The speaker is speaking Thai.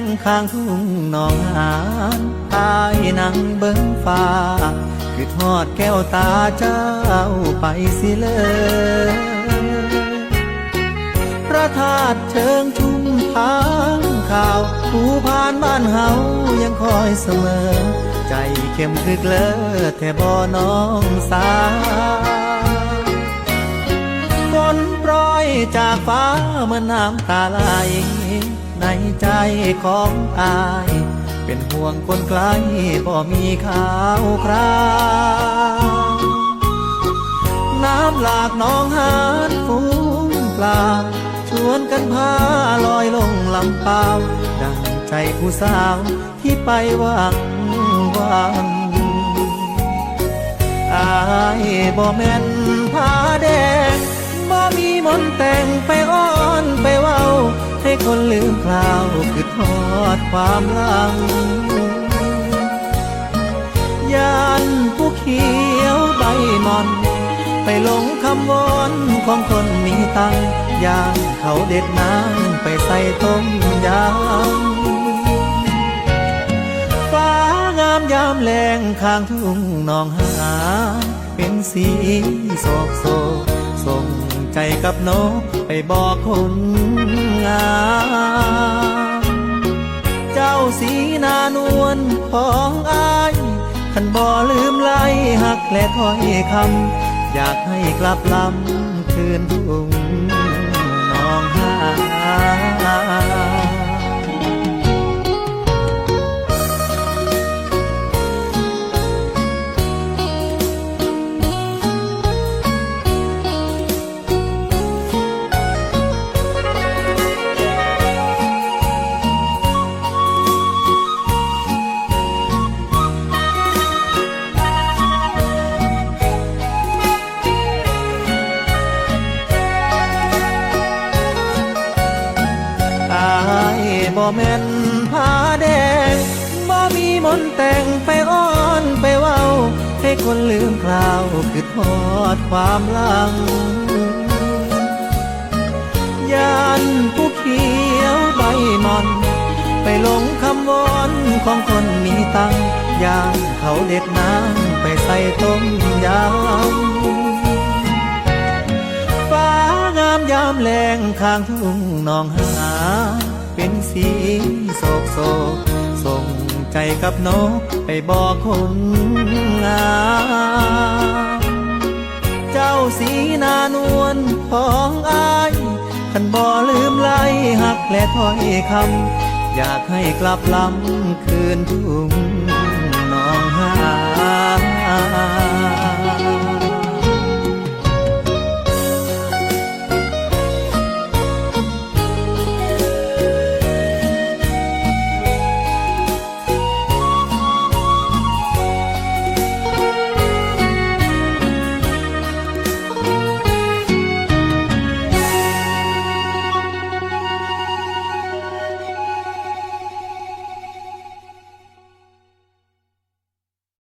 งข้างทุ่งหนองหานตายนั่งเบิ้งฟ้าคือทอดแก้วตาเจ้าไปสิเลยพระธาตุเชิงชุมทางข่าวผู้ผ่านบ้านเฮายังคอยเสมอใจเข้มคือเกลอแท่บ่น้องสาฝนโปรยจากฟ้าเมื่อน้ำตาไหลในใจของอายเป็นห่วงคนไกลบ่มีข่าวคราวน้ำหลากหนองหานฟูงปลาชวนกันพาลอยลงลำเปล่าดังใจผู้สาวที่ไปหวังอายบ่แม่นผ้าแดงบ่มีมนต์แต่งไปอ้อนไปเว้าให้คนลืมคราวคือทอดความหลังยานผู้เขียวใบมอนไปหลงคำวอนของคนมีตังยางเขาเด็ดน้ำไปใส่ต้มยำฟ้างามยามแลงข้างทุ่งหนองหานเป็นสีโศกโศกส่งใจกับนกไปบอกคนงามเจ้าสีนานวลของอายท่านบ่ลืมไล่หักและถ้อยคำอยากให้กลับลำคืนทุ่งหนองหานบ่แม่นผ้าแดงบ่มีมนต์แต่งไปอ้อนไปเว้าให้คนลืมคราวคือทอดความหลังยานผู้เขียวใบมอนไปหลงคำวอนของคนมีตังย่างเขาเด็ดน้ำไปใส่ต้มยำฟ้างามยามแลงข้างทุ่งหนองหานเป็นสีโศกโศกส่งใจกับนกไปบอกคนงามเจ้าสีนานวลของอายท่านบ่ลืมไล่หักและถ้อยคำอยากให้กลับลำคืนทุ่งหนองหาน